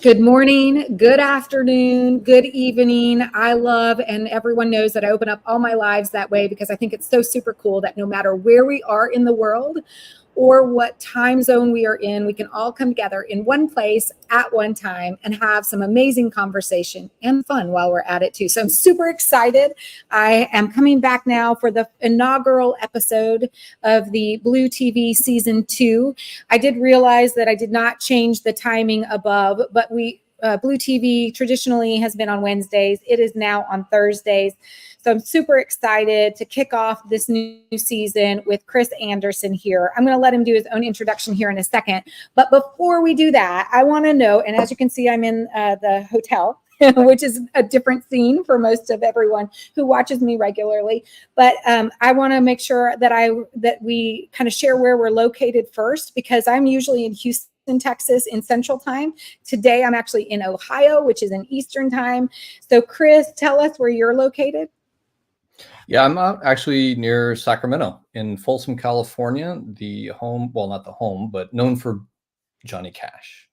Good morning, good afternoon, good evening. I love, and everyone knows that I open up all my lives that way because I think it's so super cool that no matter where we are in the world or what time zone we are in, we can all come together in one place at one time and have some amazing conversation and fun while we're at it too. So I'm super excited. I am coming back now for the inaugural episode of the Blue TV season 2. I did realize that I did not change the timing above, but Blue TV traditionally has been on Wednesdays. It is now on Thursdays. So I'm super excited to kick off this new season with Chris Anderson here. I'm going to let him do his own introduction here in a second. But before we do that, I want to know, and as you can see, I'm in the hotel, which is a different scene for most of everyone who watches me regularly. But I want to make sure that we kind of share where we're located first, because I'm usually in Houston, Texas in Central Time. Today, I'm actually in Ohio, which is in Eastern Time. So Chris, tell us where you're located. Yeah, I'm actually near Sacramento in Folsom, California, the home, well, not the home, but known for Johnny Cash.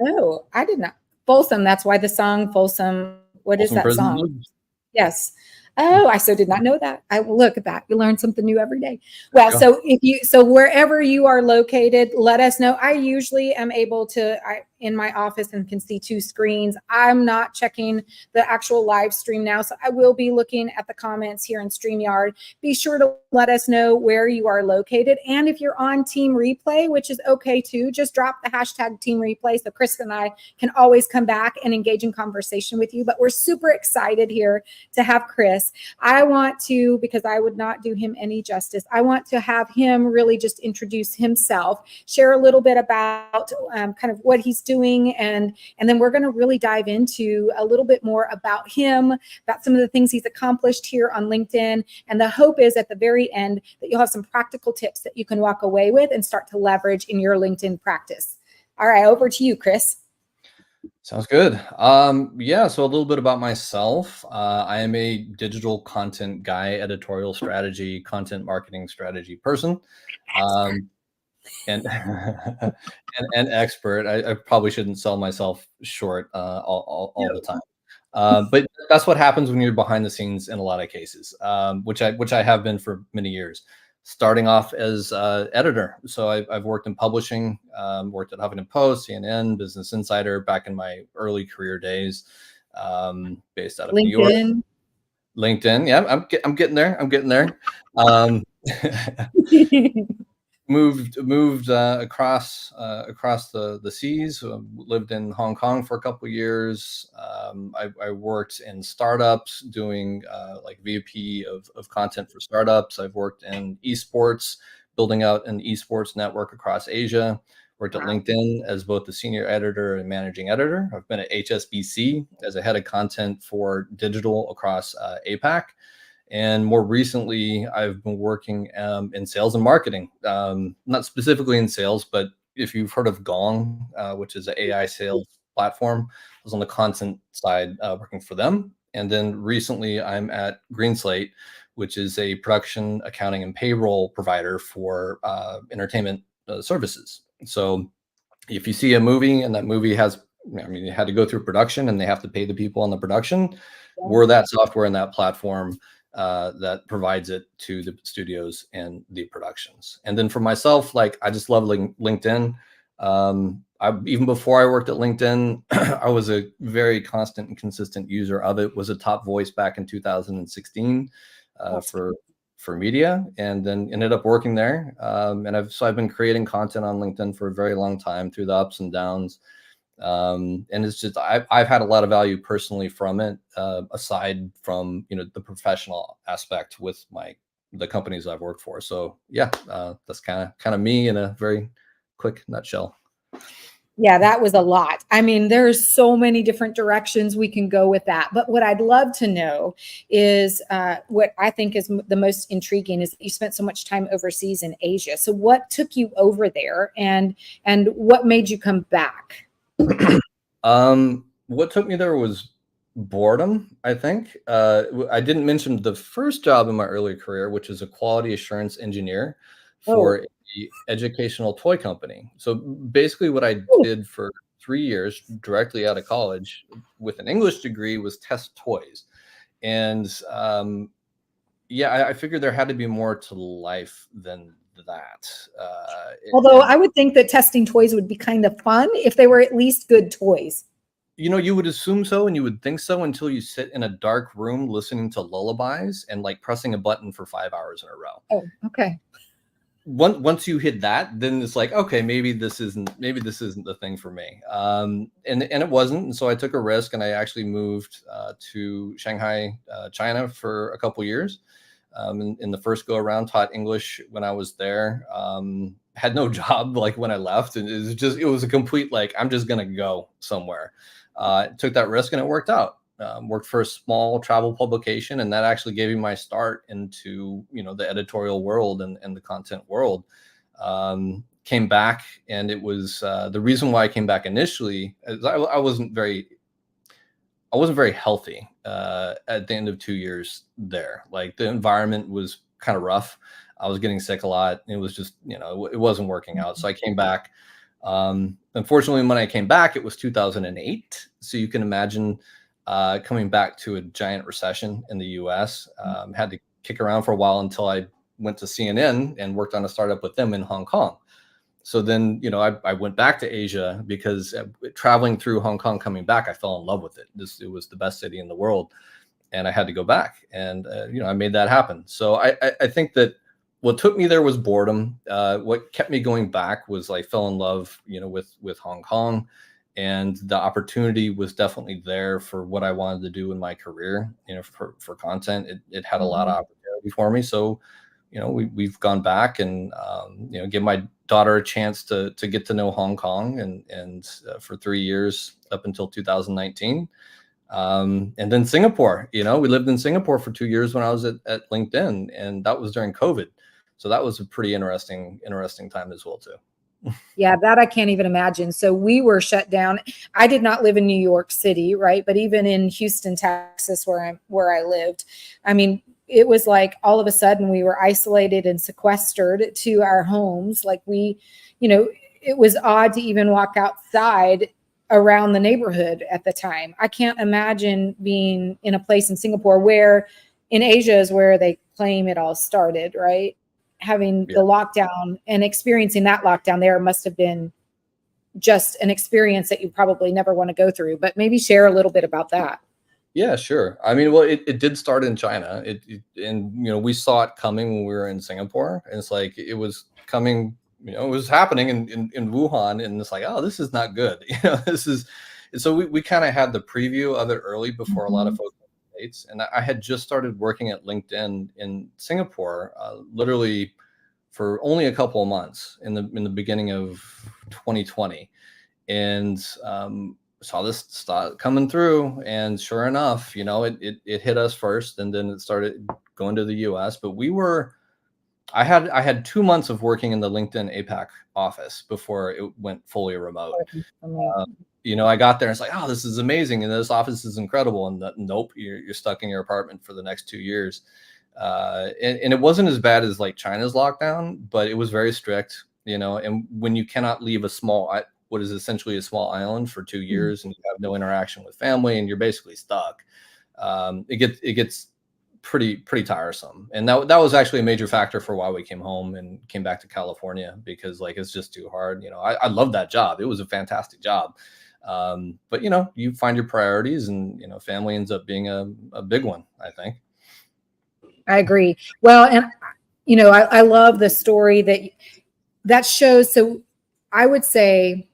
Oh, I did not. Folsom, that's why the song Folsom, what is that song? Blues. Yes. Oh, I so did not know that. I will look at that. You learn something new every day. Well, so wherever you are located, let us know. I usually am able to, in my office and can see 2 screens. I'm not checking the actual live stream now, so I will be looking at the comments here in StreamYard. Be sure to let us know where you are located. And if you're on Team Replay, which is okay too, just drop the hashtag Team Replay so Chris and I can always come back and engage in conversation with you. But we're super excited here to have Chris. I want to, because I would not do him any justice, I want to have him really just introduce himself, share a little bit about kind of what he's doing, and then we're going to really dive into a little bit more about him, about some of the things he's accomplished here on LinkedIn. And the hope is at the very end that you'll have some practical tips that you can walk away with and start to leverage in your LinkedIn practice. All right, over to you, Chris. Sounds good. Yeah, so a little bit about myself. I am a digital content guy, editorial strategy, content marketing strategy person. And and expert. I probably shouldn't sell myself short all the time. But that's what happens when you're behind the scenes in a lot of cases, which I have been for many years. Starting off as editor. So I've worked in publishing, worked at Huffington Post, CNN, Business Insider back in my early career days, based out of New York. LinkedIn. Yeah, I'm getting there. I'm getting there. Moved across the seas. Lived in Hong Kong for a couple of years. I worked in startups doing like VP of content for startups. I've worked in esports, building out an esports network across Asia. Worked at LinkedIn as both the senior editor and managing editor. I've been at HSBC as a head of content for digital across APAC. And more recently, I've been working in sales and marketing, not specifically in sales, but if you've heard of Gong, which is an AI sales platform, I was on the content side working for them. And then recently I'm at Greenslate, which is a production, accounting, and payroll provider for entertainment services. So if you see a movie and that movie has, it had to go through production and they have to pay the people on the production, we're that software and that platform that provides it to the studios and the productions. And then for myself, like, I just love LinkedIn. Even before I worked at LinkedIn, I was a very constant and consistent user of it, was a top voice back in 2016 for media, and then ended up working there. And I've been creating content on LinkedIn for a very long time through the ups and downs. And it's just, I've had a lot of value personally from it, aside from, the professional aspect with the companies I've worked for. So yeah, that's kind of me in a very quick nutshell. Yeah, that was a lot. I mean, there's so many different directions we can go with that. But what I'd love to know is what I think is the most intriguing is that you spent so much time overseas in Asia. So what took you over there, and what made you come back? What took me there was boredom, I think. I didn't mention the first job in my early career, which is a quality assurance engineer for the educational toy company. So basically what I did for 3 years directly out of college with an English degree was test toys. And yeah, I figured there had to be more to life than that. Although I would think that testing toys would be kind of fun if they were at least good toys. You know, you would assume so, and you would think so until you sit in a dark room listening to lullabies and like pressing a button for 5 hours in a row. Oh, okay. Once you hit that, then it's like, okay, maybe this isn't the thing for me. And it wasn't. And so I took a risk, and I actually moved to Shanghai, China, for a couple years. In the first go around, taught English when I was there. Had no job like when I left, and it was a complete like, I'm just gonna go somewhere. Took that risk, and it worked out. Worked for a small travel publication, and that actually gave me my start into, you know, the editorial world and the content world. Came back, and it was the reason why I came back initially is I wasn't very healthy at the end of 2 years there. Like, the environment was kind of rough. I was getting sick a lot. It was just, you know, it wasn't working out. So I came back. Unfortunately, when I came back, it was 2008. So you can imagine coming back to a giant recession in the US. Had to kick around for a while until I went to CNN and worked on a startup with them in Hong Kong. So then, you know, I went back to Asia because traveling through Hong Kong, coming back, I fell in love with it. It was the best city in the world, and I had to go back. And, you know, I made that happen. So I think that what took me there was boredom. What kept me going back was I fell in love, you know, with Hong Kong, and the opportunity was definitely there for what I wanted to do in my career, you know, for content. It had a lot of opportunity for me. So, you know, we've gone back and, you know, give my daughter a chance to get to know Hong Kong, and for 3 years up until 2019. And then Singapore, you know, we lived in Singapore for 2 years when I was at LinkedIn, and that was during COVID. So that was a pretty interesting time as well too. Yeah, that I can't even imagine. So we were shut down. I did not live in New York City, right? But even in Houston, Texas, where I lived, I mean, it was like all of a sudden we were isolated and sequestered to our homes. Like we, you know, it was odd to even walk outside around the neighborhood at the time. I can't imagine being in a place in Singapore, where in Asia is where they claim it all started, right? Having the lockdown and experiencing that lockdown there must have been just an experience that you probably never want to go through. But maybe share a little bit about that. Yeah, sure. I mean, well, it did start in China. And, you know, we saw it coming when we were in Singapore. And it's like, it was coming, you know, it was happening in Wuhan. And it's like, oh, this is not good. You know, so we kind of had the preview of it early before a lot of folks in the States. And I had just started working at LinkedIn in Singapore, literally for only a couple of months in the beginning of 2020. And, saw this start coming through, and sure enough, you know, it hit us first, and then it started going to the US. But I had 2 months of working in the LinkedIn APAC office before it went fully remote. You know, I got there and it's like, oh, this is amazing, and this office is incredible. And nope, you're stuck in your apartment for the next 2 years. And it wasn't as bad as like China's lockdown, but it was very strict, you know. And when you cannot leave what is essentially a small island for 2 years, and you have no interaction with family, and you're basically stuck, it gets pretty tiresome. And that was actually a major factor for why we came home and came back to California, because like, it's just too hard. You know, I love that job. It was a fantastic job. But you know, you find your priorities, and, you know, family ends up being a big one, I think. I agree. Well, and you know, I love the story that shows. So I would say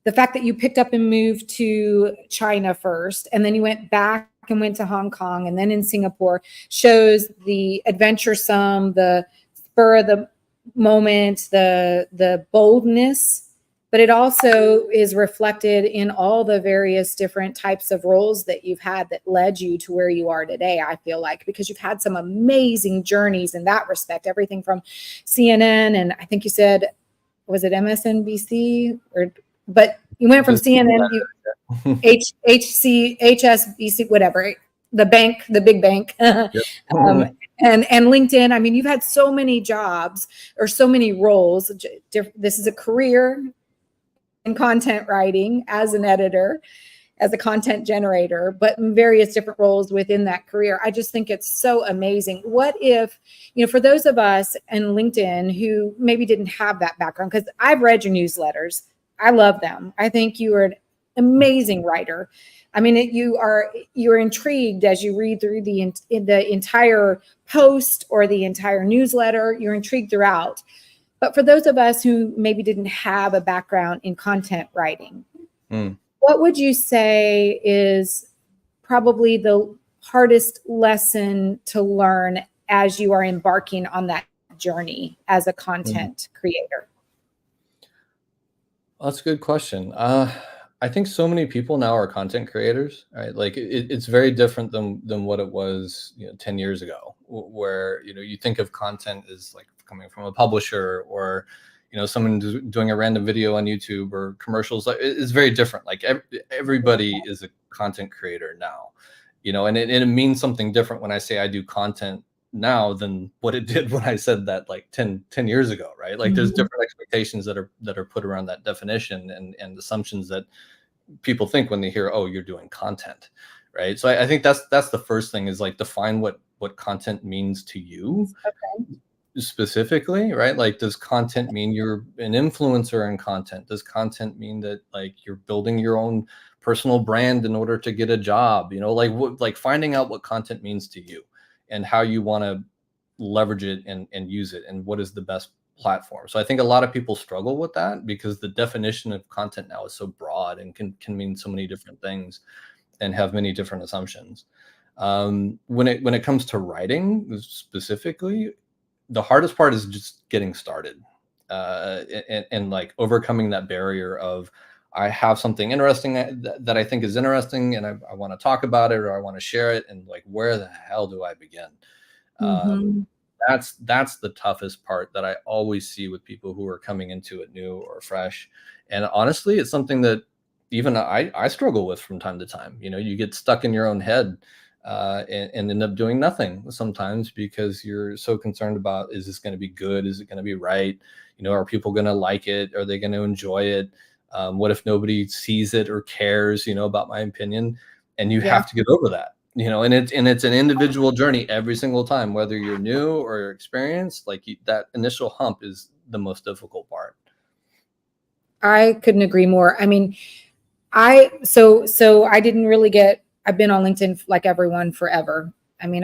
the fact that you picked up and moved to China first, and then you went back and went to Hong Kong, and then in Singapore, shows the adventuresome, the spur of the moment, the boldness, but it also is reflected in all the various different types of roles that you've had that led you to where you are today, I feel like, because you've had some amazing journeys in that respect, everything from CNN, and I think you said, was it MSNBC, but you went from CNN, HSBC, whatever, the big bank, and LinkedIn. I mean, you've had so many jobs or so many roles. This is a career content writing as an editor, as a content generator, but in various different roles within that career. I just think it's so amazing. What if, for those of us in LinkedIn who maybe didn't have that background, because I've read your newsletters, I love them. I think you are an amazing writer. I mean, you're intrigued as you read through the entire post or the entire newsletter. You're intrigued throughout. But for those of us who maybe didn't have a background in content writing, what would you say is probably the hardest lesson to learn as you are embarking on that journey as a content creator? Well, that's a good question. I think so many people now are content creators, right? Like it's very different than what it was 10 years ago, where you think of content as like coming from a publisher or someone doing a random video on YouTube or commercials. Like it's very different. Like everybody is a content creator now, and it means something different when I say I do content now than what it did when I said that like 10 years ago, right? Like there's different expectations that are put around that definition and assumptions that people think when they hear, oh, you're doing content, right? So I think that's the first thing, is like define what content means to you. Okay. Specifically, right? Like, does content mean you're an influencer in content? Does content mean that like you're building your own personal brand in order to get a job? Like finding out what content means to you and how you want to leverage it and use it, and what is the best platform. So I think a lot of people struggle with that because the definition of content now is so broad and can mean so many different things and have many different assumptions. When it comes to writing specifically, the hardest part is just getting started and like overcoming that barrier of, I have something interesting that I think is interesting and I want to talk about it, or I want to share it, and like, where the hell do I begin? That's the toughest part that I always see with people who are coming into it new or fresh. And honestly, it's something that even I struggle with from time to time. You get stuck in your own head and end up doing nothing sometimes because you're so concerned about, is this going to be good? Is it going to be right? Are people going to like it? Are they going to enjoy it? What if nobody sees it or cares, about my opinion? And you have to get over that, and it's an individual journey every single time, whether you're new or experienced. Like that initial hump is the most difficult part. I couldn't agree more. I mean, so I didn't really I've been on LinkedIn like everyone forever. I mean,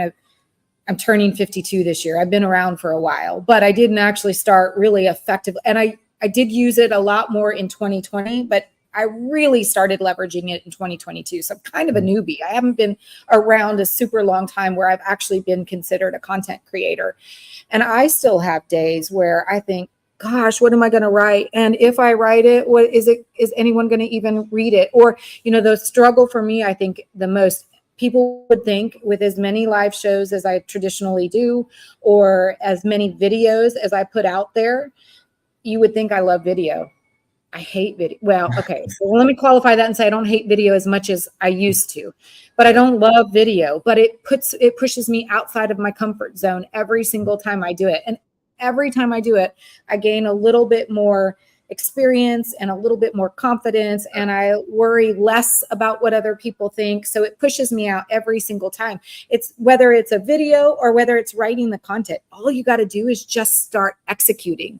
I'm turning 52 this year. I've been around for a while, but I didn't actually start really effectively. And I did use it a lot more in 2020, but I really started leveraging it in 2022. So I'm kind of a newbie. I haven't been around a super long time where I've actually been considered a content creator. And I still have days where I think, gosh, what am I going to write? And if I write it, is anyone going to even read it? Or, the struggle for me, I think the most, people would think with as many live shows as I traditionally do, or as many videos as I put out there, you would think I love video. I hate video. Well, okay. So let me qualify that and say I don't hate video as much as I used to, but I don't love video, but it pushes me outside of my comfort zone every single time I do it. And every time I do it, I gain a little bit more experience and a little bit more confidence, and I worry less about what other people think. So it pushes me out every single time. It's whether it's a video or whether it's writing the content, all you got to do is just start executing.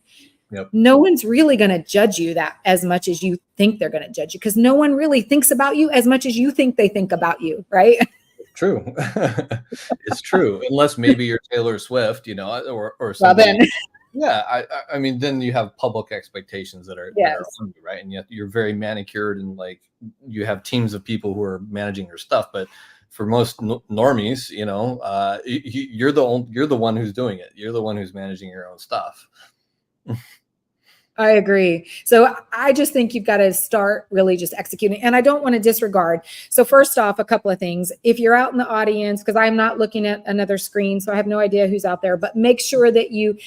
Yep. No one's really going to judge you that as much as you think they're going to judge you, because no one really thinks about you as much as you think they think about you, right? True. It's true. Unless maybe you're Taylor Swift, or somebody. Well, yeah, I mean, then you have public expectations that are on you, right? And yet you're very manicured, and like you have teams of people who are managing your stuff. But for most normies, you're the one who's doing it. You're the one who's managing your own stuff. I agree. So I just think you've got to start really just executing. And I don't want to disregard. So first off, a couple of things. If you're out in the audience, because I'm not looking at another screen, so I have no idea who's out there, but make sure that you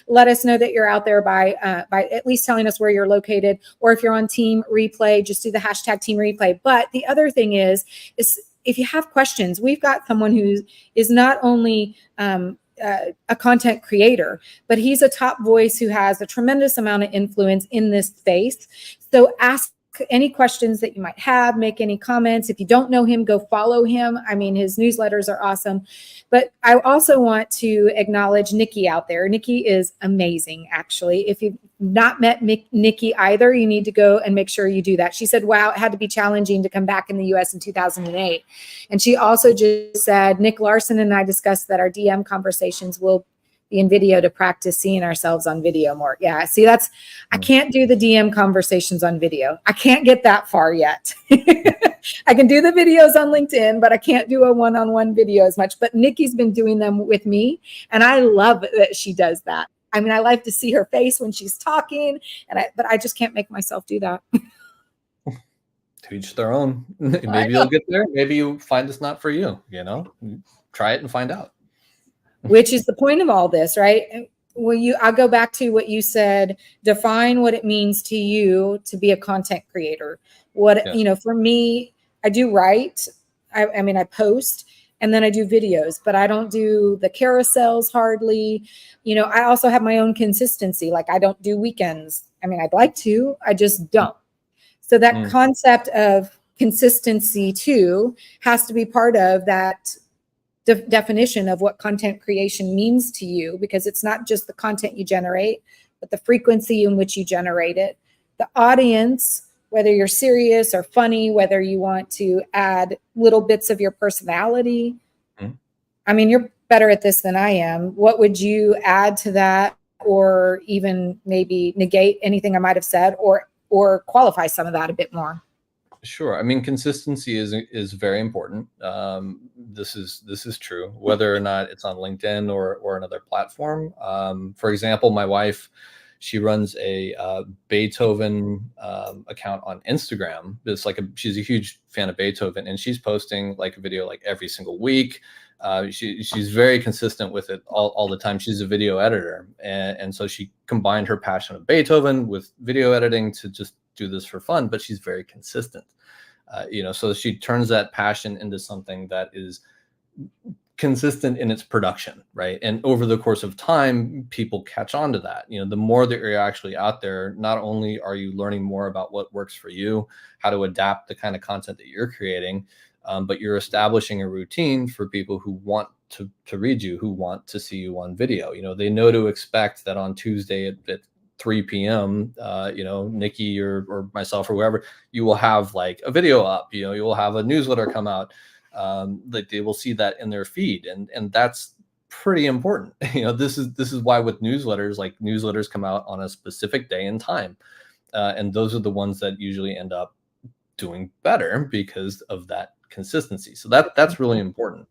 let us know that you're out there by at least telling us where you're located. Or if you're on Team Replay, just do the hashtag Team Replay. But the other thing is if you have questions, we've got someone who is not only a content creator, but he's a top voice who has a tremendous amount of influence in this space. So ask any questions that you might have, make any comments. If you don't know him, go follow him. I mean, his newsletters are awesome. But I also want to acknowledge Nikki out there. Nikki is amazing, actually. If you've not met Nikki either, you need to go and make sure you do that. She said, wow, it had to be challenging to come back in the US in 2008. And she also just said, Nick Larson and I discussed that our DM conversations will be in video to practice seeing ourselves on video more. Yeah, see, I can't do the DM conversations on video. I can't get that far yet. I can do the videos on LinkedIn, but I can't do a one-on-one video as much. But Nikki's been doing them with me, and I love that she does that. I mean, I like to see her face when she's talking, but I just can't make myself do that. To each their own. Maybe you'll get there. Maybe you find it's not for you, try it and find out. Which is the point of all this, right? I'll go back to what you said, define what it means to you to be a content creator. For me, I do write. I mean, I post and then I do videos, but I don't do the carousels hardly. I also have my own consistency. Like I don't do weekends. I mean, I'd like to, I just don't. So that concept of consistency too has to be part of that definition of what content creation means to you, because it's not just the content you generate, but the frequency in which you generate it, the audience, whether you're serious or funny, whether you want to add little bits of your personality. I mean, you're better at this than I am. What would you add to that, or even maybe negate anything I might have said, or qualify some of that a bit more? Sure. I mean, consistency is very important. This is true, whether or not it's on LinkedIn or another platform. For example, my wife, she runs a Beethoven account on Instagram. She's a huge fan of Beethoven, and she's posting like a video like every single week. She's very consistent with it all the time. She's a video editor, and so she combined her passion of Beethoven with video editing to just do this for fun, but she's very consistent. So she turns that passion into something that is consistent in its production, right? And over the course of time, people catch on to that. The more that you're actually out there, not only are you learning more about what works for you, how to adapt the kind of content that you're creating, but you're establishing a routine for people who want to read you, who want to see you on video. They know to expect that on Tuesday at 3 p.m., Nikki or myself or whoever, you will have like a video up, you will have a newsletter come out, like they will see that in their feed. And that's pretty important. This is why with newsletters come out on a specific day and time. And those are the ones that usually end up doing better because of that consistency. So that's really important.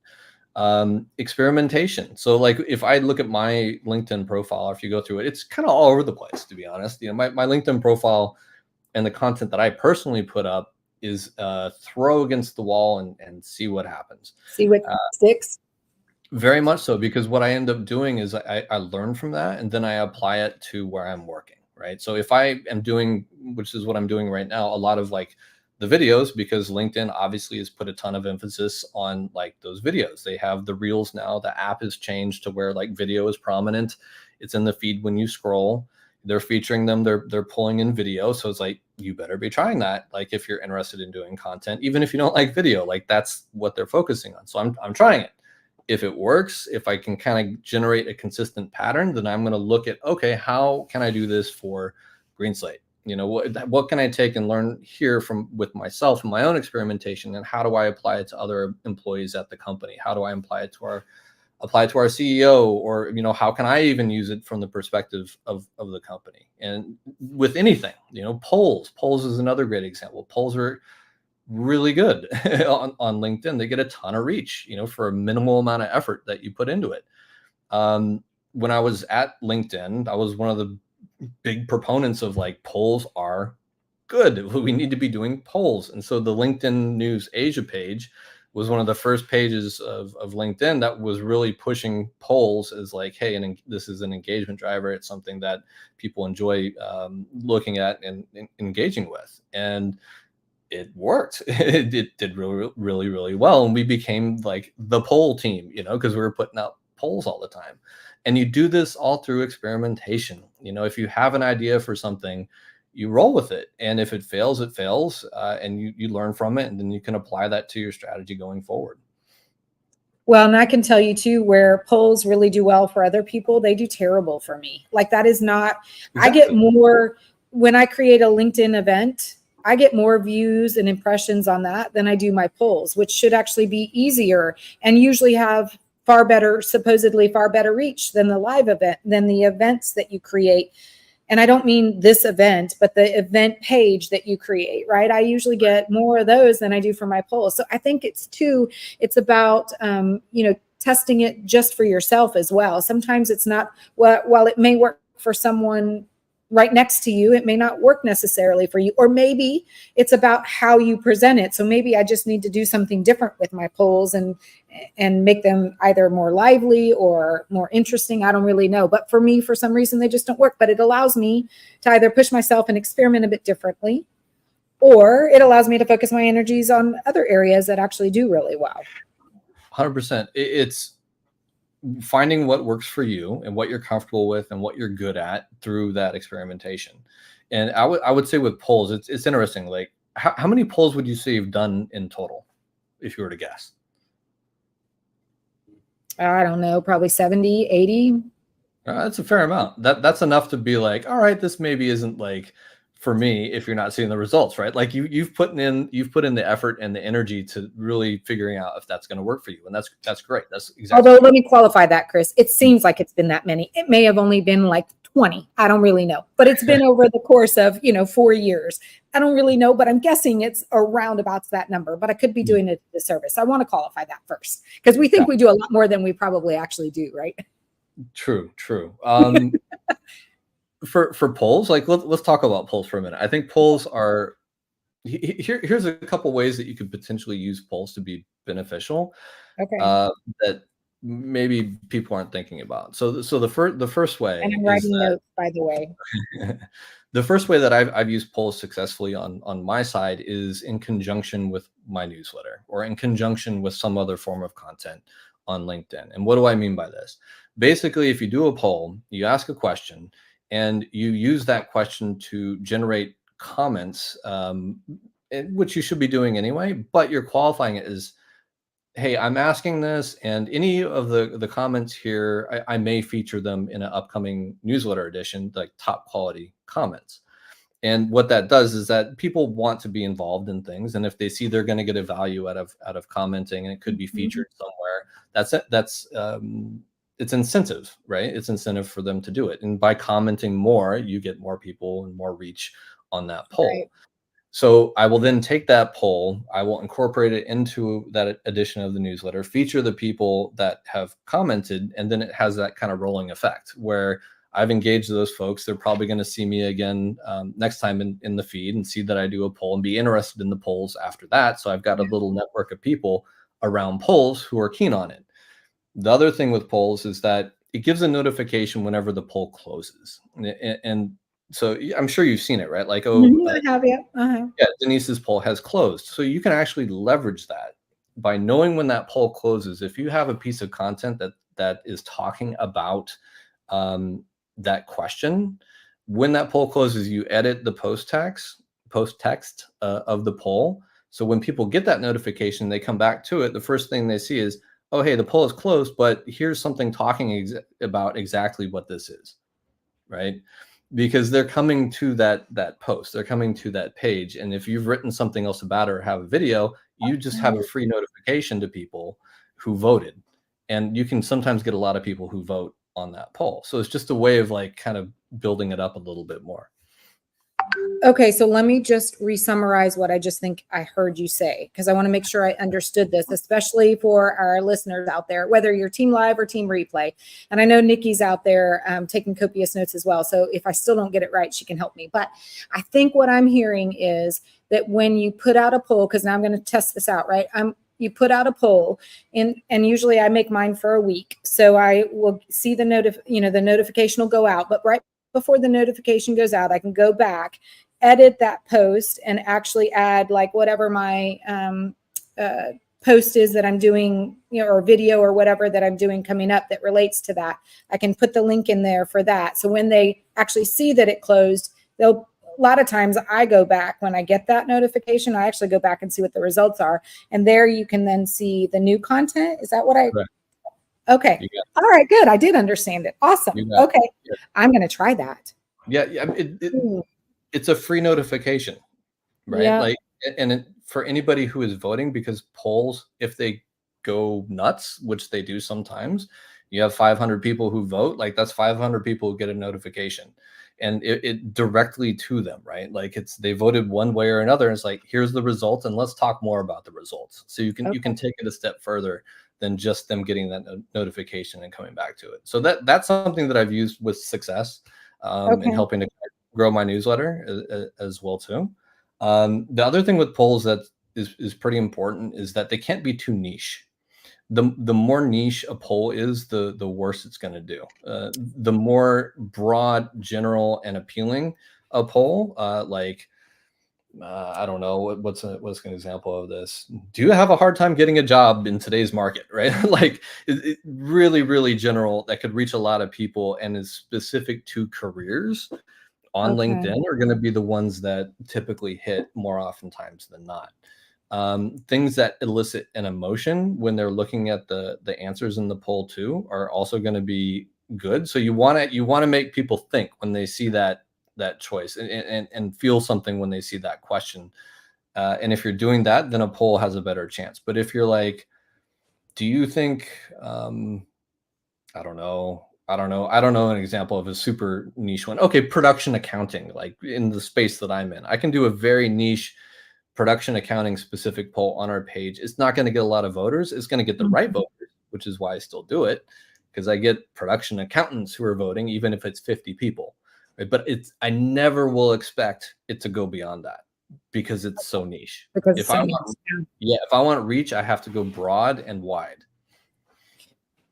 Experimentation. So like if I look at my LinkedIn profile, if you go through it, it's kind of all over the place, to be honest. My LinkedIn profile and the content that I personally put up is throw against the wall and see what happens. See what sticks. Very much so, because what I end up doing is I learn from that and then I apply it to where I'm working, right? So if I am doing, which is what I'm doing right now, a lot of like the videos, because LinkedIn obviously has put a ton of emphasis on like those videos. They have the reels now. The app has changed to where like video is prominent. It's in the feed when you scroll. They're featuring them. They're pulling in video. So it's like, you better be trying that. Like if you're interested in doing content, even if you don't like video, like that's what they're focusing on. So I'm trying it. If it works, if I can kind of generate a consistent pattern, then I'm going to look at, okay, how can I do this for GreenSlate? What can I take and learn here with myself and my own experimentation, and how do I apply it to other employees at the company? How do I apply it to our CEO, or how can I even use it from the perspective of the company? And with anything, polls is another great example. Polls are really good on LinkedIn. They get a ton of reach, for a minimal amount of effort that you put into it. When I was at LinkedIn, I was one of the big proponents of like polls are good. We need to be doing polls. And so the LinkedIn News Asia page was one of the first pages of LinkedIn that was really pushing polls as like, hey, this is an engagement driver. It's something that people enjoy looking at and engaging with. And it worked. It did really, really, really well. And we became like the poll team, because we were putting out polls all the time. And you do this all through experimentation. If you have an idea for something, you roll with it. And if it fails, it fails, and you learn from it, and then you can apply that to your strategy going forward. Well, and I can tell you too, where polls really do well for other people, they do terrible for me. Like that is not, exactly. I get more when I create a LinkedIn event, I get more views and impressions on that than I do my polls, which should actually be easier and usually have far better, supposedly far better reach than the live event, than the events that you create. And I don't mean this event, but the event page that you create, right? I usually get more of those than I do for my polls. So I think it's about, testing it just for yourself as well. Sometimes it's not, while it may work for someone right next to you, it may not work necessarily for you, or maybe it's about how you present it. So maybe I just need to do something different with my polls and make them either more lively or more interesting. I don't really know, but for me, for some reason, they just don't work. But it allows me to either push myself and experiment a bit differently, or it allows me to focus my energies on other areas that actually do really well. 100%. It's finding what works for you and what you're comfortable with and what you're good at through that experimentation. And I would say with polls, it's interesting. Like how many polls would you say you've done in total, if you were to guess? I don't know, probably 70, 80. That's a fair amount. That's enough to be like, all right, this maybe isn't like for me if you're not seeing the results, right? Like you've put in the effort and the energy to really figuring out if that's going to work for you. And that's great. That's exactly. Although let me qualify that, Chris. It seems like it's been that many. It may have only been like 20. I don't really know, but it's been over the course of, 4 years. I don't really know, but I'm guessing it's around about that number, but I could be doing it a disservice. I want to qualify that first because we think we do a lot more than we probably actually do, right? True. For polls, like let's talk about polls for a minute. I think polls are here's a couple ways that you could potentially use polls to be beneficial. Okay. That maybe people aren't thinking about. So the first way, and I'm writing notes, by the way. The first way that I've used polls successfully on my side is in conjunction with my newsletter or in conjunction with some other form of content on LinkedIn. And what do I mean by this? Basically, if you do a poll, you ask a question and you use that question to generate comments, which you should be doing anyway, but you're qualifying it as, hey, I'm asking this, and any of the comments here, I may feature them in an upcoming newsletter edition, like top quality comments. And what that does is that people want to be involved in things, and if they see they're going to get a value out of commenting, and it could be featured somewhere, that's it's incentive, right? It's incentive for them to do it. And by commenting more, you get more people and more reach on that poll. Right. So I will then take that poll, I will incorporate it into that edition of the newsletter, feature the people that have commented, and then it has that kind of rolling effect where I've engaged those folks. They're probably going to see me again next time in the feed and see that I do a poll and be interested in the polls after that. So I've got a little network of people around polls who are keen on it. The other thing with polls is that it gives a notification whenever the poll closes. And so I'm sure you've seen it, right? Like, I have, yeah. Yeah, Denise's poll has closed. So you can actually leverage that by knowing when that poll closes. If you have a piece of content that is talking about that question, when that poll closes, you edit the post text of the poll. So when people get that notification, they come back to it. The first thing they see is, oh, hey, the poll is closed, but here's something talking about exactly what this is, right? Because they're coming to that post, they're coming to that page. And if you've written something else about it or have a video, you just have a free notification to people who voted. And you can sometimes get a lot of people who vote on that poll. So it's just a way of like kind of building it up a little bit more. Okay, so let me just re-summarize what I just think I heard you say, because I want to make sure I understood this, especially for our listeners out there, whether you're team live or team replay. And I know Nikki's out there taking copious notes as well. So if I still don't get it right, she can help me. But I think what I'm hearing is that when you put out a poll, because now I'm going to test this out, right? You put out a poll and usually I make mine for a week. So I will see the notification will go out, but right before the notification goes out, I can go back, edit that post, and actually add like whatever my post is that I'm doing, or video or whatever that I'm doing coming up that relates to that. I can put the link in there for that. So when they actually see that it closed, they'll lot of times I go back when I get that notification, I actually go back and see what the results are. And there you can then see the new content. Is that what I, Correct. okay. All right, good. I did understand it. Awesome. Okay. Yeah. I'm going to try that. Yeah. It's a free notification, right? Yeah. Like, and for anybody who is voting, because polls, if they go nuts, which they do sometimes, you have 500 people who vote, like that's 500 people who get a notification, and it directly to them, right? Like they voted one way or another, and it's like, here's the result, and let's talk more about the results. So you can take it a step further than just them getting that notification and coming back to it. So that's something that I've used with success in helping to grow my newsletter as well too. The other thing with polls that is pretty important is that they can't be too niche. The more niche a poll is, the worse it's going to do. The more broad, general, and appealing a poll, I don't know, what's an example of this? Do you have a hard time getting a job in today's market, right? Like really, really general that could reach a lot of people and is specific to careers on LinkedIn are going to be the ones that typically hit more oftentimes than not. Things that elicit an emotion when they're looking at the answers in the poll too are also going to be good. So you want to make people think when they see that choice and feel something when they see that question. And if you're doing that, then a poll has a better chance. But if you're like, do you think, I don't know an example of a super niche one. Okay, production accounting, like in the space that I'm in, I can do a very niche production accounting specific poll on our page. It's not going to get a lot of voters. It's going to get the right voters, which is why I still do it, because I get production accountants who are voting, even if it's 50 people. Right? But I never will expect it to go beyond that because it's so niche. If I want reach, I have to go broad and wide.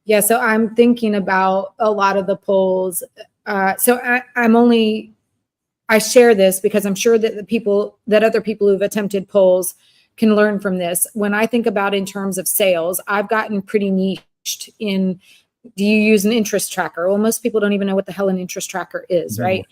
Yeah, so I'm thinking about a lot of the polls. So I share this because I'm sure that other people who've attempted polls can learn from this. When I think about in terms of sales, I've gotten pretty niched in, do you use an interest tracker? Well, most people don't even know what the hell an interest tracker is, right?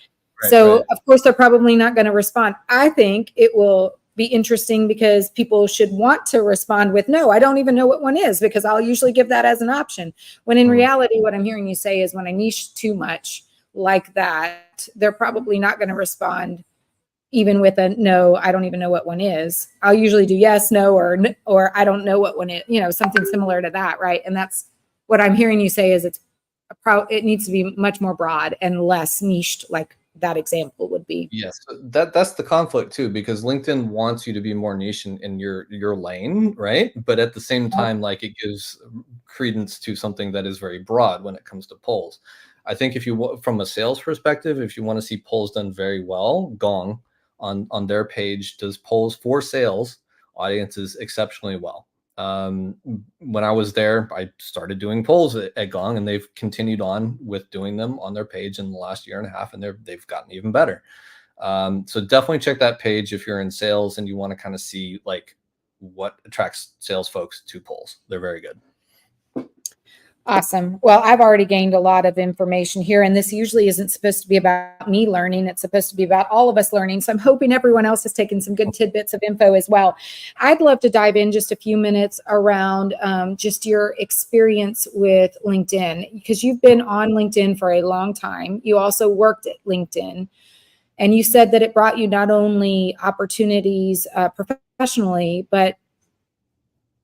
So of course, they're probably not going to respond. I think it will be interesting because people should want to respond with, no, I don't even know what one is, because I'll usually give that as an option. When in reality, what I'm hearing you say is when I niche too much like that, they're probably not going to respond even with a no, I don't even know what one is. I'll usually do yes, no, or I don't know what one is, something similar to that, right? And that's what I'm hearing you say is it needs to be much more broad and less niched, like that example would be. Yes, that's the conflict too, because LinkedIn wants you to be more niche in your lane, right? But at the same time, like it gives credence to something that is very broad when it comes to polls. I think if you, from a sales perspective, if you want to see polls done very well, Gong on their page does polls for sales audiences exceptionally well. When I was there, I started doing polls at Gong, and they've continued on with doing them on their page in the last year and a half, and they've gotten even better. So definitely check that page if you're in sales and you want to kind of see like what attracts sales folks to polls. They're very good. Awesome. Well, I've already gained a lot of information here, and this usually isn't supposed to be about me learning. It's supposed to be about all of us learning. So I'm hoping everyone else has taken some good tidbits of info as well. I'd love to dive in just a few minutes around just your experience with LinkedIn, because you've been on LinkedIn for a long time. You also worked at LinkedIn, and you said that it brought you not only opportunities professionally, but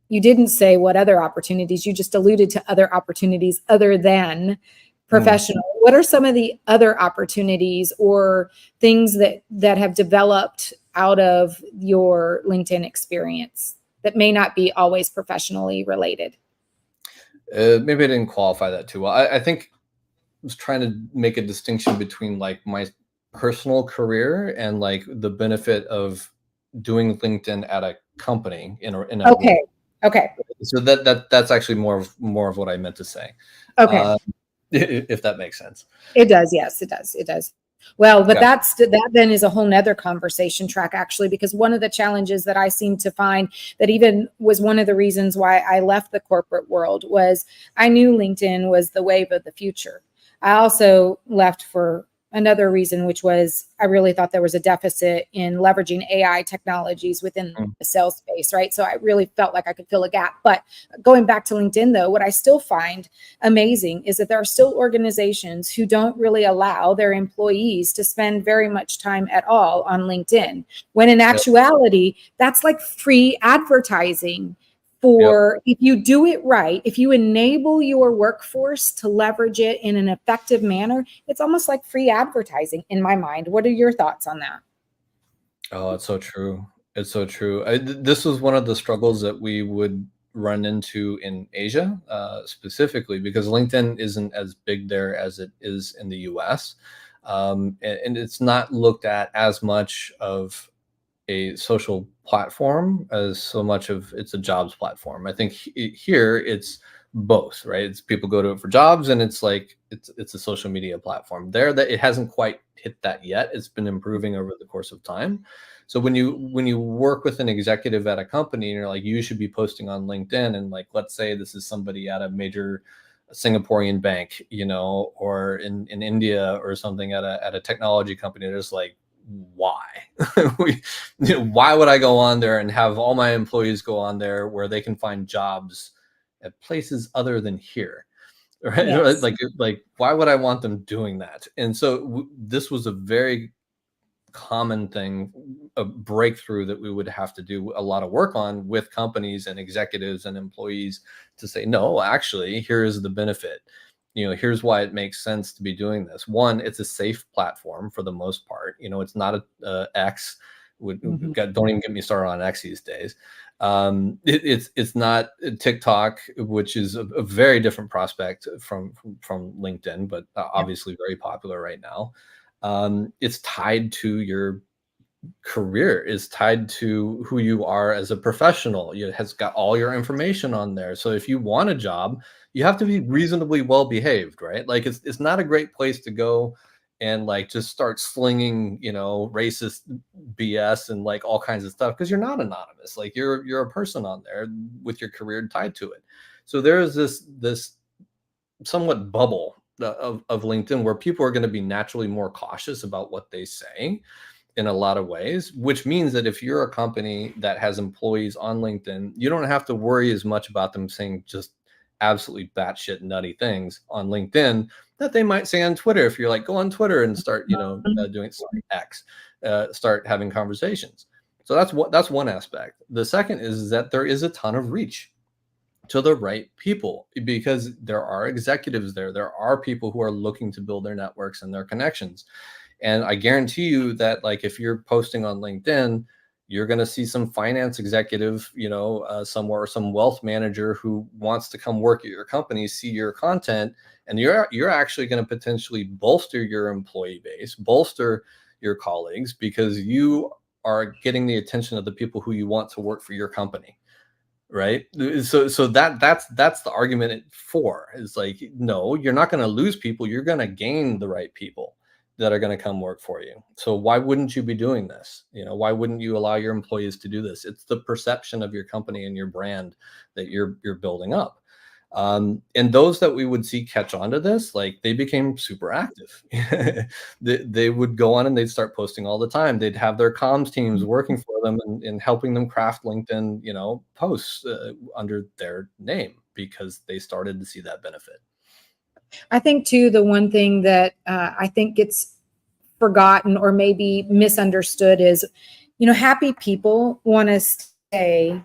you didn't say what other opportunities. You just alluded to other opportunities other than professional. What are some of the other opportunities or things that have developed out of your LinkedIn experience that may not be always professionally related? Maybe I didn't qualify that too well. I think I was trying to make a distinction between like my personal career and like the benefit of doing LinkedIn at a company in a Okay. role. Okay. So that's actually more of what I meant to say. Okay. If that makes sense. It does. Yes, it does. It does. Well, but that then is a whole nother conversation track, actually, because one of the challenges that I seem to find that even was one of the reasons why I left the corporate world was I knew LinkedIn was the wave of the future. I also left for another reason, which was I really thought there was a deficit in leveraging AI technologies within Mm. the sales space, right? So I really felt like I could fill a gap. But going back to LinkedIn, though, what I still find amazing is that there are still organizations who don't really allow their employees to spend very much time at all on LinkedIn, when in Yep. actuality, that's like free advertising. Yep. For if you do it right, if you enable your workforce to leverage it in an effective manner, it's almost like free advertising in my mind. What are your thoughts on that? Oh, it's so true. It's so true. This was one of the struggles that we would run into in Asia, specifically because LinkedIn isn't as big there as it is in the US. And it's not looked at as much of a social platform as so much of it's a jobs platform. I think here it's both, right? It's people go to it for jobs, and it's like it's a social media platform. There, that it hasn't quite hit that yet. It's been improving over the course of time. So when you work with an executive at a company and you're like, you should be posting on LinkedIn, and like, let's say this is somebody at a major Singaporean bank, or in India or something at a technology company, they're just like, why? we, why would I go on there and have all my employees go on there where they can find jobs at places other than here? Right? Yes. Like why would I want them doing that? And so this was a very common thing, a breakthrough that we would have to do a lot of work on with companies and executives and employees to say, no, actually, here's the benefit. Here's why it makes sense to be doing this. One, it's a safe platform for the most part. It's not a X. Mhm. Don't even get me started on X these days. It's not TikTok, which is a very different prospect from LinkedIn, but Yeah. obviously very popular right now. It's tied to your career, is tied to who you are as a professional. It has got all your information on there. So if you want a job, you have to be reasonably well behaved, right? Like it's not a great place to go and like just start slinging, racist BS and like all kinds of stuff, because you're not anonymous. Like you're a person on there with your career tied to it. So there is this somewhat bubble of LinkedIn where people are going to be naturally more cautious about what they say in a lot of ways, which means that if you're a company that has employees on LinkedIn, you don't have to worry as much about them saying just absolutely batshit nutty things on LinkedIn that they might say on Twitter. If you're like, go on Twitter and start, doing sorry, X, start having conversations. So that's one aspect. The second is that there is a ton of reach to the right people, because there are executives there. There are people who are looking to build their networks and their connections. And I guarantee you that, like, if you're posting on LinkedIn, you're going to see some finance executive, somewhere, or some wealth manager who wants to come work at your company, see your content, and you're actually going to potentially bolster your employee base, bolster your colleagues, because you are getting the attention of the people who you want to work for your company. Right. So that's the argument for, is like, no, you're not going to lose people. You're going to gain the right people that are going to come work for you. So why wouldn't you be doing this? Why wouldn't you allow your employees to do this? It's the perception of your company and your brand that you're building up. And those that we would see catch on to this, like, they became super active. They would go on and they'd start posting all the time. They'd have their comms teams working for them and helping them craft LinkedIn, posts under their name, because they started to see that benefit. I think too, the one thing that I think gets forgotten or maybe misunderstood is, happy people want to stay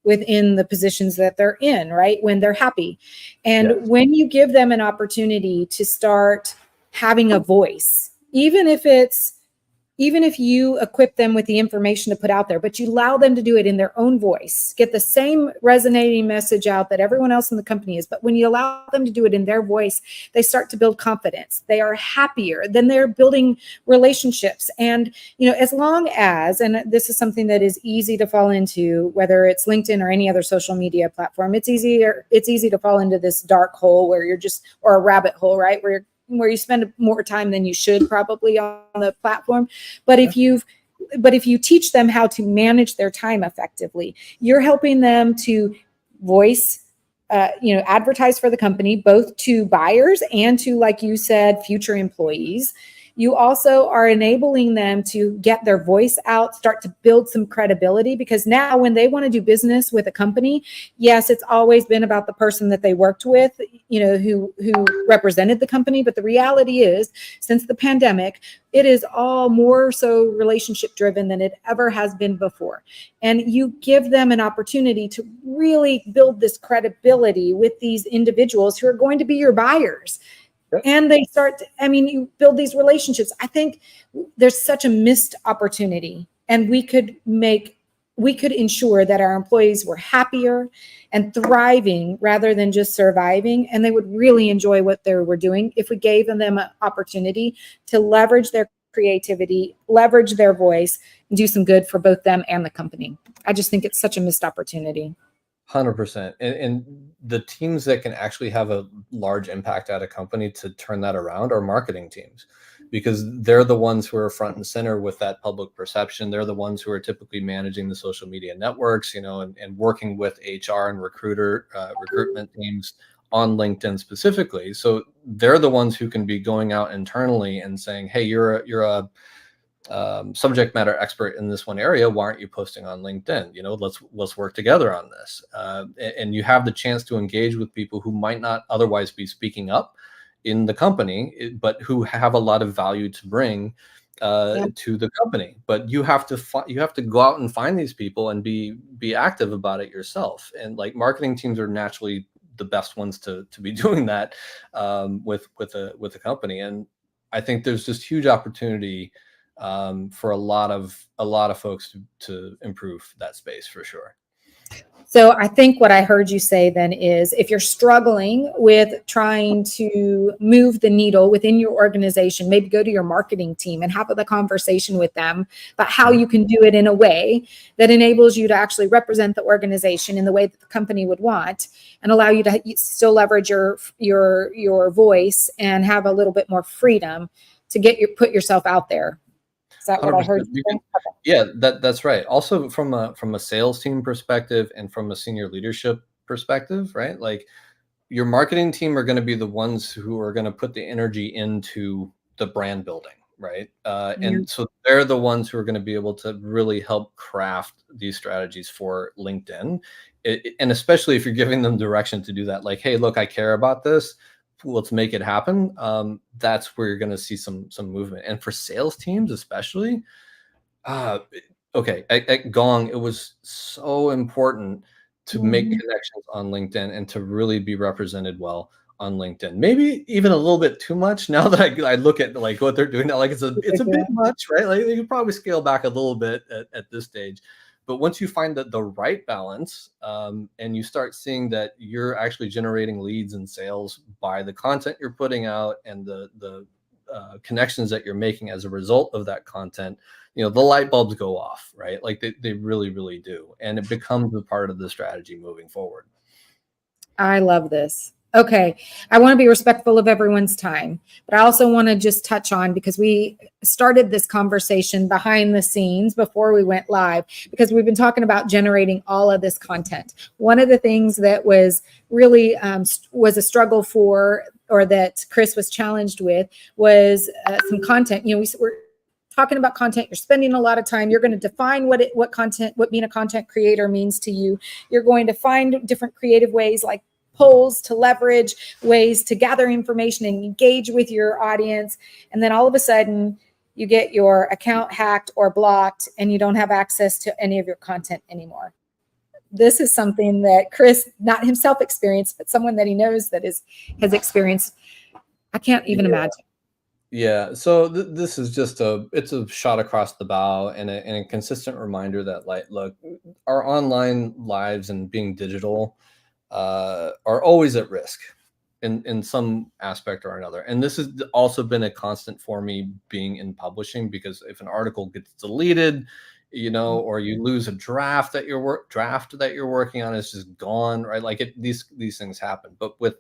within the positions that they're in, right? When they're happy. And Yes. when you give them an opportunity to start having a voice, even if you equip them with the information to put out there, but you allow them to do it in their own voice, get the same resonating message out that everyone else in the company is. But when you allow them to do it in their voice, they start to build confidence. They are happier. Then they're building relationships. And, as long as, and this is something that is easy to fall into, whether it's LinkedIn or any other social media platform, it's easy to fall into this dark hole where you're just, or a rabbit hole, right? Where you spend more time than you should probably on the platform. But if you teach them how to manage their time effectively, you're helping them to voice, advertise for the company, both to buyers and to, like you said, future employees. You also are enabling them to get their voice out, start to build some credibility, because now when they want to do business with a company, yes, it's always been about the person that they worked with, who represented the company. But the reality is, since the pandemic, it is all more so relationship driven than it ever has been before. And you give them an opportunity to really build this credibility with these individuals who are going to be your buyers. Yep. And they you build these relationships. I think there's such a missed opportunity, and we could ensure that our employees were happier and thriving rather than just surviving. And they would really enjoy what they were doing if we gave them an opportunity to leverage their creativity, leverage their voice, and do some good for both them and the company. I just think it's such a missed opportunity. 100%. And the teams that can actually have a large impact at a company to turn that around are marketing teams, because they're the ones who are front and center with that public perception. They're the ones who are typically managing the social media networks, and working with HR and recruitment teams on LinkedIn specifically. So they're the ones who can be going out internally and saying, hey, you're a subject matter expert in this one area. Why aren't you posting on LinkedIn? Let's work together on this. And you have the chance to engage with people who might not otherwise be speaking up in the company, but who have a lot of value to bring to the company. But you have to go out and find these people and be active about it yourself. And like, marketing teams are naturally the best ones to be doing that with a company. And I think there's just huge opportunity for a lot of folks to improve that space, for sure. So I think what I heard you say then is, if you're struggling with trying to move the needle within your organization, maybe go to your marketing team and have the conversation with them about how you can do it in a way that enables you to actually represent the organization in the way that the company would want, and allow you to still leverage your voice and have a little bit more freedom to put yourself out there. Is that what I heard you say? Yeah, that's right. Also, from a sales team perspective and from a senior leadership perspective, right? Like, your marketing team are going to be the ones who are going to put the energy into the brand building, right? And so they're the ones who are going to be able to really help craft these strategies for LinkedIn. And especially if you're giving them direction to do that, like, hey, look, I care about this, let's make it happen. That's where you're going to see some movement. And for sales teams especially, at Gong, it was so important to make connections on LinkedIn and to really be represented well on LinkedIn. Maybe even a little bit too much now that I look at like what they're doing now. Like, it's a bit much, right? Like, they could probably scale back a little bit at this stage. But once you find the right balance, and you start seeing that you're actually generating leads and sales by the content you're putting out and the connections that you're making as a result of that content, the light bulbs go off, right? Like, they really, really do. And it becomes a part of the strategy moving forward. I love this. Okay. I want to be respectful of everyone's time, but I also want to just touch on, because we started this conversation behind the scenes before we went live, because we've been talking about generating all of this content. One of the things that was really was a struggle for, or that Chris was challenged with, was some content. We're talking about content. You're spending a lot of time. You're going to define what being a content creator means to you. You're going to find different creative ways, like polls to leverage, ways to gather information and engage with your audience. And then all of a sudden you get your account hacked or blocked, and you don't have access to any of your content anymore. This is something that Chris, not himself experienced, but someone that he knows that has experienced. I can't even imagine. Yeah. So this is just it's a shot across the bow, and a consistent reminder that, like, look, our online lives and being digital are always at risk in some aspect or another. And this has also been a constant for me being in publishing, because if an article gets deleted, or you lose a draft that you're working on, is just gone, right? Like, these things happen. But with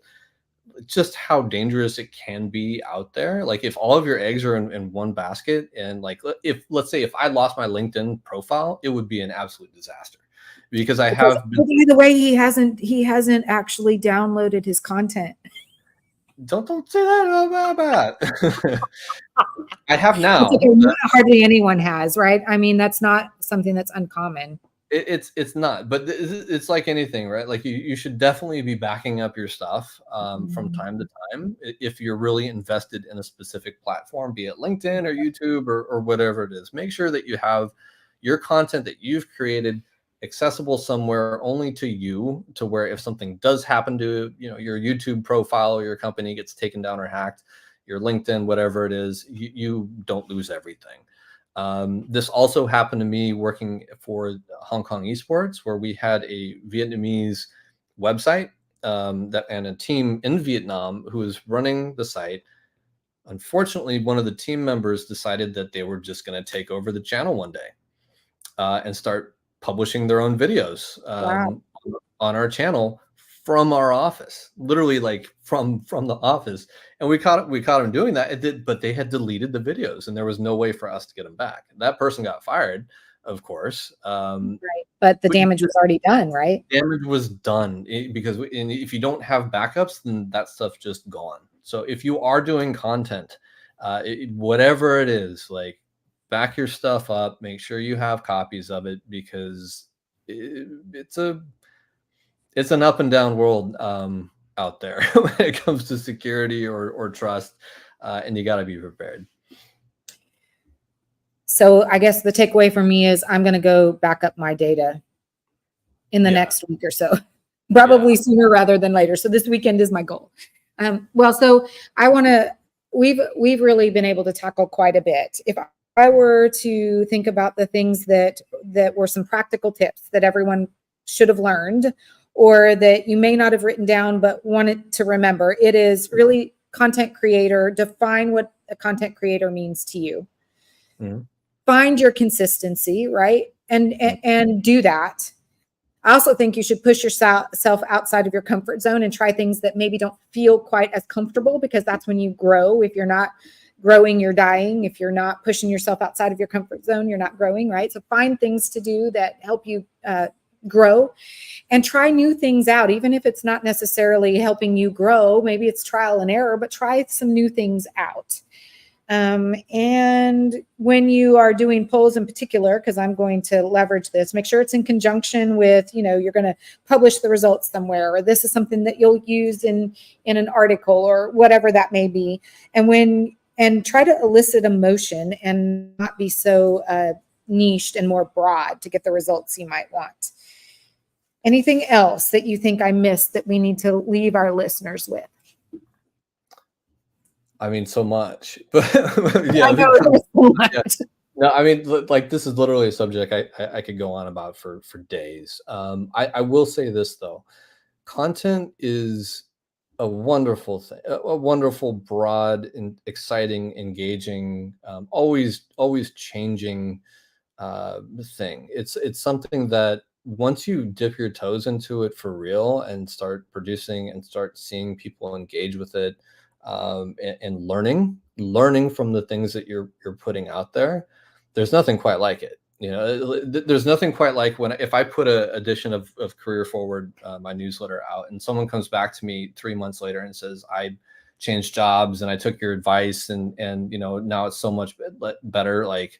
just how dangerous it can be out there, like, if all of your eggs are in one basket, and like, let's say if I lost my LinkedIn profile, it would be an absolute disaster. Because by the way, he hasn't actually downloaded his content. Don't say that about that. I have now. It's okay. Hardly anyone has, right? I mean, that's not something that's uncommon. It's not, but it's like anything, right? Like you should definitely be backing up your stuff from time to time if you're really invested in a specific platform, be it LinkedIn or YouTube or whatever it is. Make sure that you have your content that you've created accessible somewhere only to you, to where if something does happen to your YouTube profile or your company gets taken down or hacked, your LinkedIn, whatever it is, you don't lose everything. This also happened to me working for Hong Kong Esports, where we had a Vietnamese website and a team in Vietnam who was running the site. Unfortunately, one of the team members decided that they were just going to take over the channel one day and start publishing their own videos on our channel from our office, literally like from the office. And we caught him doing that. But they had deleted the videos and there was no way for us to get them back. That person got fired, of course. Right. But the damage was already done, right? Damage was done because if you don't have backups, then that stuff's just gone. So if you are doing content, whatever it is, like, back your stuff up, make sure you have copies of it, because it's an up and down world out there when it comes to security or trust, and you got to be prepared. So I guess the takeaway for me is I'm going to go back up my data in the next week or so, probably sooner rather than later. So this weekend is my goal. Well, so we've really been able to tackle quite a bit. If I were to think about the things that were some practical tips that everyone should have learned, or that you may not have written down but wanted to remember, it is really content creator. Define what a content creator means to you. Mm-hmm. Find your consistency, right? And do that. I also think you should push yourself outside of your comfort zone and try things that maybe don't feel quite as comfortable, because that's when you grow. If you're not growing, you're dying. If you're not pushing yourself outside of your comfort zone, you're not growing, right? So find things to do that help you grow, and try new things out, even if it's not necessarily helping you grow. Maybe it's trial and error, but try some new things out. And when you are doing polls in particular, because I'm going to leverage this, make sure it's in conjunction with, you're going to publish the results somewhere, or this is something that you'll use in an article or whatever that may be. And try to elicit emotion and not be so niched and more broad to get the results you might want. Anything else that you think I missed that we need to leave our listeners with? I mean, so much, but yeah, I know there's so much. Yeah. No, I mean, like, this is literally a subject I could go on about for days. I will say this though, content is a wonderful thing, a wonderful, broad and exciting, engaging, always changing thing. It's something that once you dip your toes into it for real and start producing and start seeing people engage with it, and learning from the things that you're putting out there, there's nothing quite like it. There's nothing quite like if I put an edition of Career Forward, my newsletter, out, and someone comes back to me 3 months later and says, I changed jobs and I took your advice and now it's so much better. Like,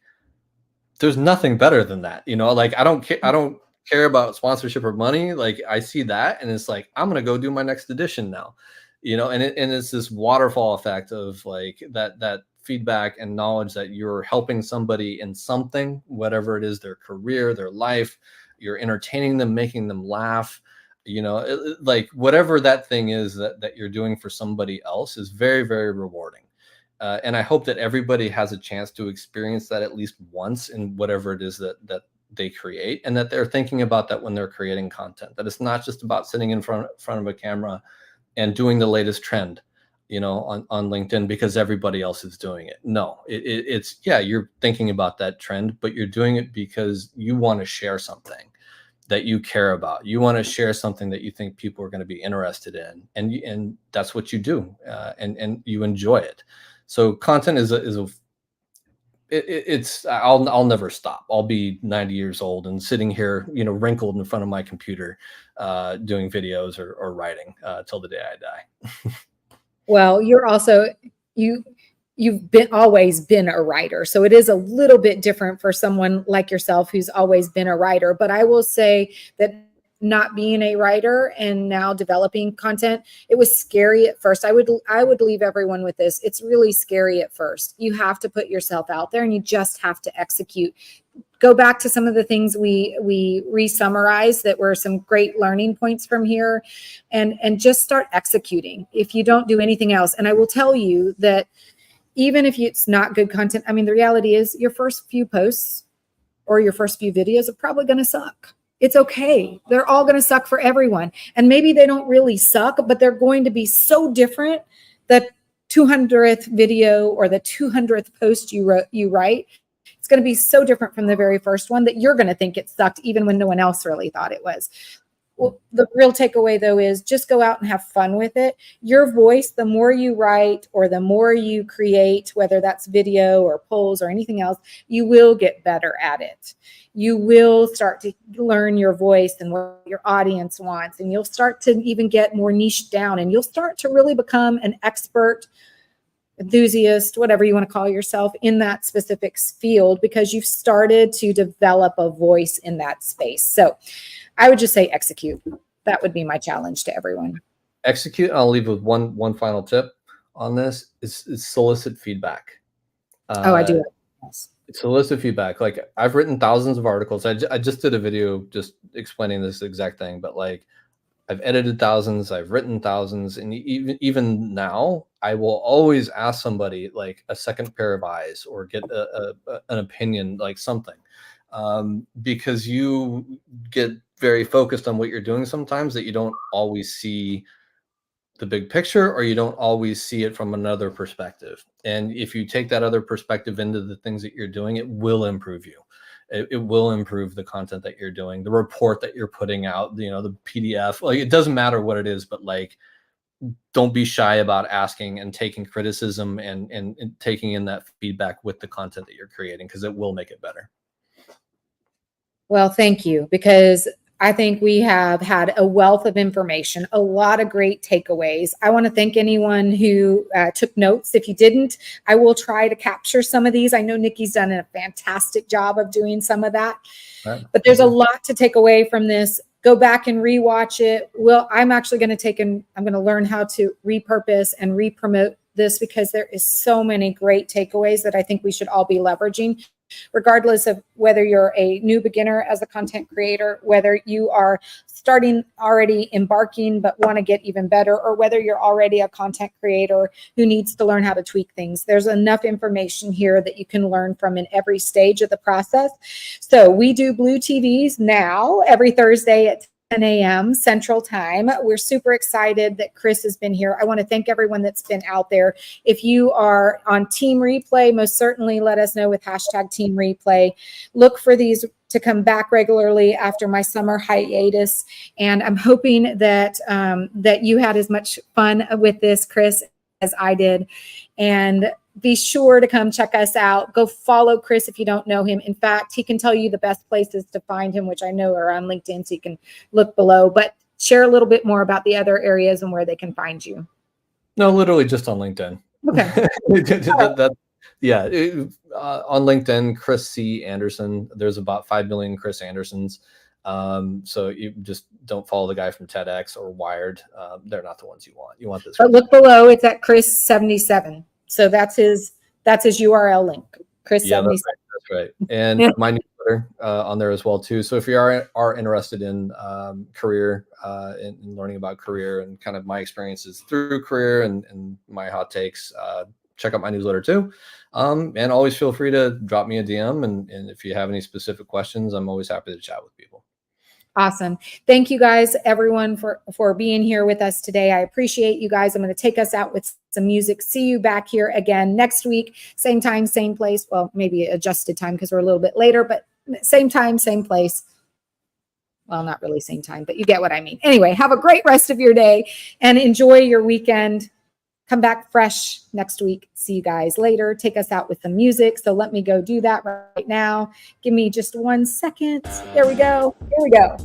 there's nothing better than that. Like, I don't care about sponsorship or money. Like, I see that and it's like, I'm gonna go do my next edition now. And it's this waterfall effect of like that feedback and knowledge that you're helping somebody in something, whatever it is, their career, their life, you're entertaining them, making them laugh, like whatever that thing is that you're doing for somebody else is very, very rewarding. And I hope that everybody has a chance to experience that at least once in whatever it is that they create, and that they're thinking about that when they're creating content, that it's not just about sitting in front of a camera and doing the latest trend, on LinkedIn because everybody else is doing it. No, it's you're thinking about that trend, but you're doing it because you want to share something that you care about. You want to share something that you think people are going to be interested in, and that's what you do, and you enjoy it. So content I'll never stop. I'll be 90 years old and sitting here, wrinkled in front of my computer, doing videos or writing till the day I die. Well, you're also, you've always been a writer. So it is a little bit different for someone like yourself who's always been a writer. But I will say that not being a writer and now developing content, it was scary at first. I would leave everyone with this. It's really scary at first. You have to put yourself out there and you just have to execute. Go back to some of the things we re-summarized that were some great learning points from here, and just start executing if you don't do anything else. And I will tell you that even if it's not good content, I mean, the reality is your first few posts or your first few videos are probably going to suck. It's okay. They're all going to suck for everyone. And maybe they don't really suck, but they're going to be so different that 200th video or the 200th post you write, it's going to be so different from the very first one that you're going to think it sucked even when no one else really thought it was. Well, the real takeaway, though, is just go out and have fun with it. Your voice, the more you write or the more you create, whether that's video or polls or anything else, you will get better at it. You will start to learn your voice and what your audience wants, and you'll start to even get more niched down, and you'll start to really become an expert, enthusiast, whatever you want to call yourself, in that specific field because you've started to develop a voice in that space. So I would just say execute. That would be my challenge to everyone. Execute. I'll leave with one final tip on this is solicit feedback. I do. Yes. Solicit feedback. Like I've written thousands of articles. I just did a video just explaining this exact thing, but like I've edited thousands, I've written thousands, and even now I will always ask somebody like a second pair of eyes or get an opinion, like something, because you get very focused on what you're doing sometimes that you don't always see the big picture, or you don't always see it from another perspective. And if you take that other perspective into the things that you're doing, it will improve you. It will improve the content that you're doing, the report that you're putting out, the PDF. Like, it doesn't matter what it is, but like, don't be shy about asking and taking criticism and taking in that feedback with the content that you're creating, because it will make it better. Well, thank you, because I think we have had a wealth of information, a lot of great takeaways. I want to thank anyone who took notes. If you didn't, I will try to capture some of these. I know Nikki's done a fantastic job of doing some of that, right. But there's a lot to take away from this. Go back and rewatch it. Well, I'm actually going to I'm going to learn how to repurpose and re-promote this, because there is so many great takeaways that I think we should all be leveraging, regardless of whether you're a new beginner as a content creator, whether you are starting already embarking but want to get even better, or whether you're already a content creator who needs to learn how to tweak things. There's enough information here that you can learn from in every stage of the process. So we do Blue TVs now every Thursday at 10 a.m. Central Time. We're super excited that Chris has been here. I want to thank everyone that's been out there. If you are on Team Replay, most certainly let us know with hashtag Team Replay. Look for these to come back regularly after my summer hiatus. And I'm hoping that that you had as much fun with this, Chris, as I did. And be sure to come check us out. Go follow Chris if you don't know him. In fact, he can tell you the best places to find him, which I know are on LinkedIn, so you can look below. But share a little bit more about the other areas and where they can find you. No, literally just on LinkedIn. Okay. On LinkedIn, Chris C. Anderson. There's about 5 million Chris Andersons. So you just don't follow the guy from TEDx or Wired. They're not the ones you want. You want this. But look below. It's at Chris 77. So that's his URL link. Chris 77. That's right. And my newsletter on there as well too. So if you are interested in career and learning about career and kind of my experiences through career and my hot takes, check out my newsletter too. And always feel free to drop me a DM. And if you have any specific questions, I'm always happy to chat with people. Awesome. Thank you guys, everyone, for being here with us today. I appreciate you guys. I'm going to take us out with some music. See you back here again next week. Same time, same place. Well, maybe adjusted time because we're a little bit later, but same time, same place. Well, not really same time, but you get what I mean. Anyway, have a great rest of your day and enjoy your weekend. Come back fresh next week. See you guys later. Take us out with some music. So let me go do that right now. Give me just 1 second. There we go. Here we go.